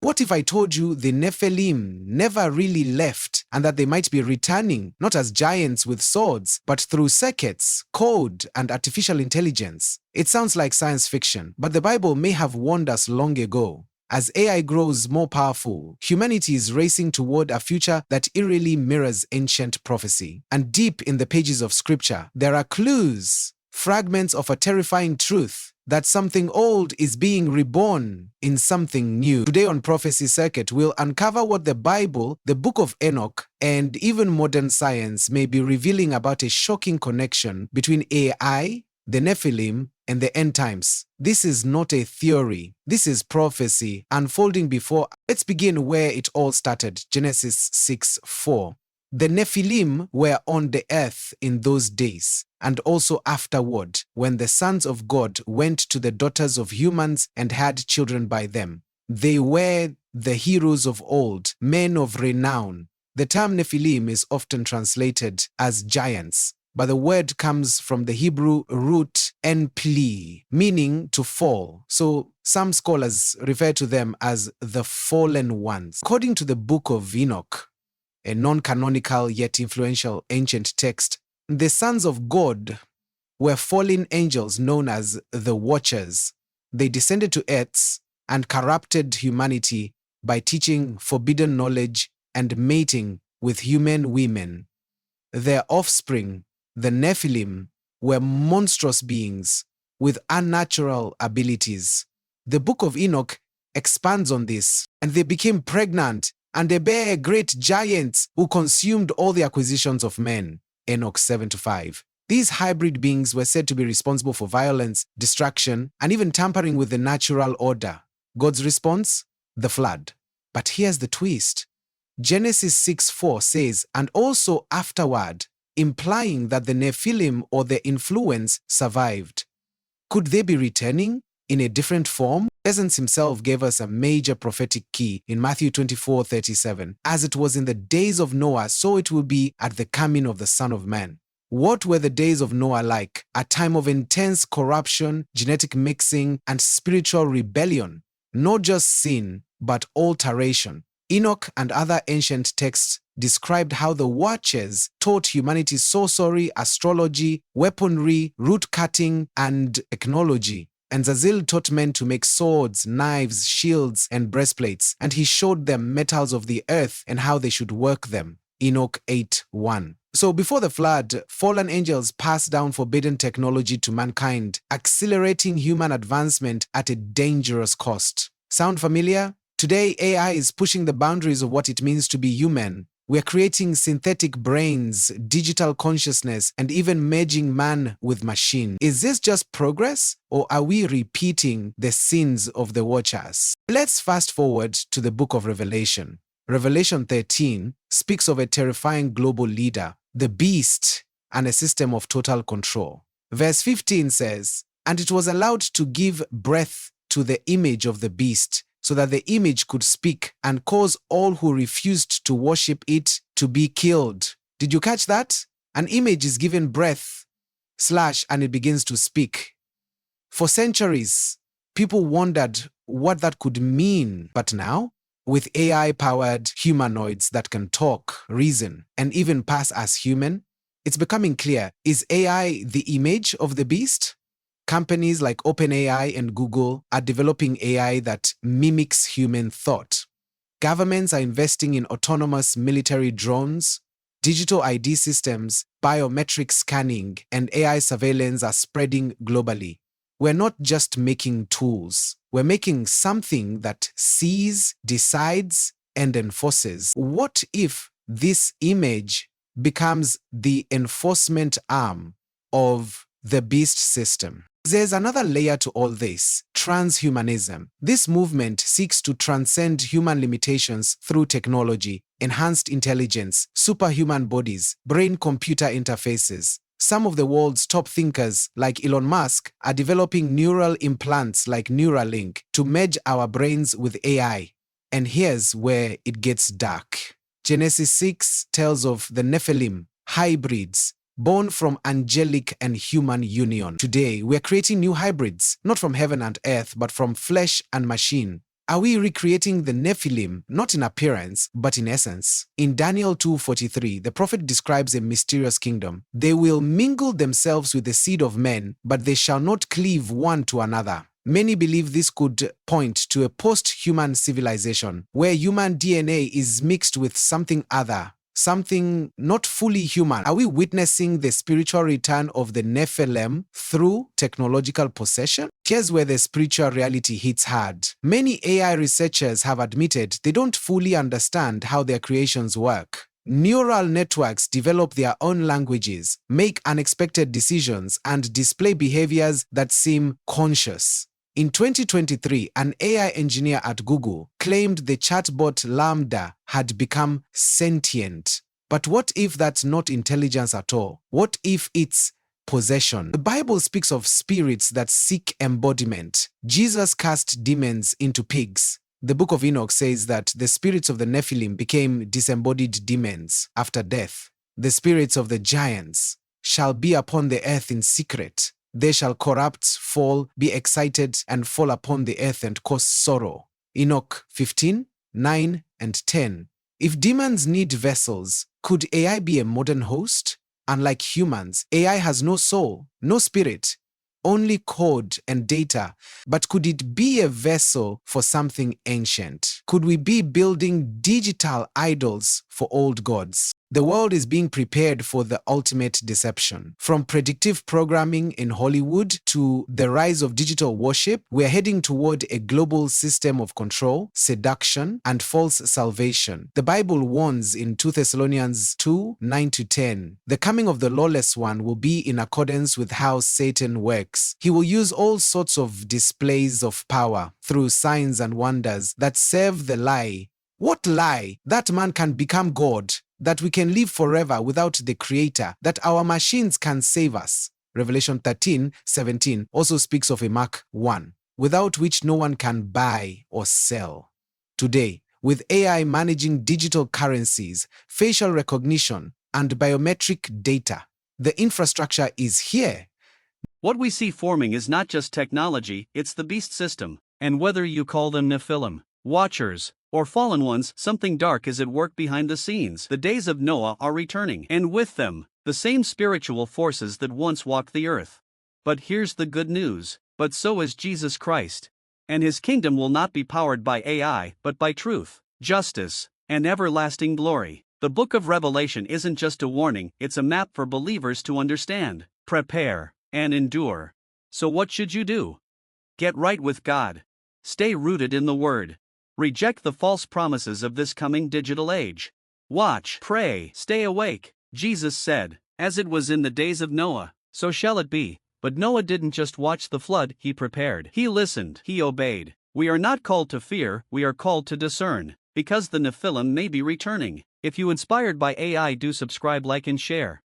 What if I told you the Nephilim never really left and that they might be returning, not as giants with swords, but through circuits, code, and artificial intelligence? It sounds like science fiction, but the Bible may have warned us long ago. As AI grows more powerful, humanity is racing toward a future that eerily mirrors ancient prophecy. And deep in the pages of Scripture, there are clues, fragments of a terrifying truth that something old is being reborn in something new. Today on Prophecy Circuit, we'll uncover what the Bible, the Book of Enoch, and even modern science may be revealing about a shocking connection between AI, the Nephilim, and the end times. This is not a theory. This is prophecy unfolding before. Let's begin where it all started. Genesis 6:4. The Nephilim were on the earth in those days, and also afterward, when the sons of God went to the daughters of humans and had children by them. They were the heroes of old, men of renown. The term Nephilim is often translated as giants, but the word comes from the Hebrew root enpli, meaning to fall. So some scholars refer to them as the fallen ones. According to the Book of Enoch, a non-canonical yet influential ancient text, the sons of God were fallen angels known as the Watchers. They descended to earth and corrupted humanity by teaching forbidden knowledge and mating with human women. Their offspring, the Nephilim, were monstrous beings with unnatural abilities. The Book of Enoch expands on this, and they became pregnant, and they bare great giants who consumed all the acquisitions of men. Enoch 7-5. These hybrid beings were said to be responsible for violence, destruction, and even tampering with the natural order. God's response? The flood. But here's the twist. Genesis 6:4 says, and also afterward, implying that the Nephilim or their influence survived. Could they be returning in a different form? Jesus himself gave us a major prophetic key in Matthew 24:37. As it was in the days of Noah, so it will be at the coming of the Son of Man. What were the days of Noah like? A time of intense corruption, genetic mixing, and spiritual rebellion. Not just sin, but alteration. Enoch and other ancient texts described how the Watchers taught humanity sorcery, astrology, weaponry, root cutting, and technology. And Zazil taught men to make swords, knives, shields, and breastplates, and he showed them metals of the earth and how they should work them. Enoch 8:1. So before the flood, fallen angels passed down forbidden technology to mankind, accelerating human advancement at a dangerous cost. Sound familiar? Today, AI is pushing the boundaries of what it means to be human. We're creating synthetic brains, digital consciousness, and even merging man with machine. Is this just progress, or are we repeating the sins of the Watchers? Let's fast forward to the book of Revelation. Revelation 13 speaks of a terrifying global leader, the beast, and a system of total control. Verse 15 says, and it was allowed to give breath to the image of the beast, so that the image could speak and cause all who refused to worship it to be killed. Did you catch that? An image is given breath, and it begins to speak. For centuries, people wondered what that could mean. But now, with AI-powered humanoids that can talk, reason, and even pass as human, it's becoming clear, is AI the image of the beast? Companies like OpenAI and Google are developing AI that mimics human thought. Governments are investing in autonomous military drones. Digital ID systems, biometric scanning, and AI surveillance are spreading globally. We're not just making tools. We're making something that sees, decides, and enforces. What if this image becomes the enforcement arm of the beast system? There's another layer to all this: transhumanism. This movement seeks to transcend human limitations through technology, enhanced intelligence, superhuman bodies, brain-computer interfaces. Some of the world's top thinkers, like Elon Musk, are developing neural implants like Neuralink to merge our brains with AI. And here's where it gets dark. Genesis 6 tells of the Nephilim, hybrids, born from angelic and human union. Today, we're creating new hybrids, not from heaven and earth, but from flesh and machine. Are we recreating the Nephilim, not in appearance, but in essence? In Daniel 2:43, the prophet describes a mysterious kingdom. They will mingle themselves with the seed of men, but they shall not cleave one to another. Many believe this could point to a post-human civilization, where human DNA is mixed with something other, something not fully human. Are we witnessing the spiritual return of the Nephilim through technological possession? Here's where the spiritual reality hits hard. Many AI researchers have admitted they don't fully understand how their creations work. Neural networks develop their own languages, make unexpected decisions, and display behaviors that seem conscious. In 2023, an AI engineer at Google claimed the chatbot Lambda had become sentient. But what if that's not intelligence at all? What if it's possession? The Bible speaks of spirits that seek embodiment. Jesus cast demons into pigs. The book of Enoch says that the spirits of the Nephilim became disembodied demons after death. The spirits of the giants shall be upon the earth in secret. They shall corrupt, fall, be excited, and fall upon the earth and cause sorrow. Enoch 15:9 and 10. If demons need vessels, could AI be a modern host? Unlike humans, AI has no soul, no spirit, only code and data. But could it be a vessel for something ancient? Could we be building digital idols for old gods? The world is being prepared for the ultimate deception. From predictive programming in Hollywood to the rise of digital worship, we're heading toward a global system of control, seduction, and false salvation. The Bible warns in 2 Thessalonians 2:9-10, the coming of the lawless one will be in accordance with how Satan works. He will use all sorts of displays of power through signs and wonders that serve the lie. What lie? That man can become God, that we can live forever without the Creator, that our machines can save us. Revelation 13:17 also speaks of a Mark 1, without which no one can buy or sell. Today, with AI managing digital currencies, facial recognition, and biometric data, the infrastructure is here. What we see forming is not just technology, it's the beast system. And whether you call them Nephilim, Watchers, or fallen ones, something dark is at work behind the scenes. The days of Noah are returning, and with them, the same spiritual forces that once walked the earth. But here's the good news, but so is Jesus Christ. And his kingdom will not be powered by AI, but by truth, justice, and everlasting glory. The book of Revelation isn't just a warning, it's a map for believers to understand, prepare, and endure. So what should you do? Get right with God. Stay rooted in the Word. Reject the false promises of this coming digital age. Watch, pray, stay awake. Jesus said, "As it was in the days of Noah, so shall it be." But Noah didn't just watch the flood, he prepared. He listened, he obeyed. We are not called to fear, we are called to discern, because the Nephilim may be returning. If you inspired by AI, do subscribe, like, and share.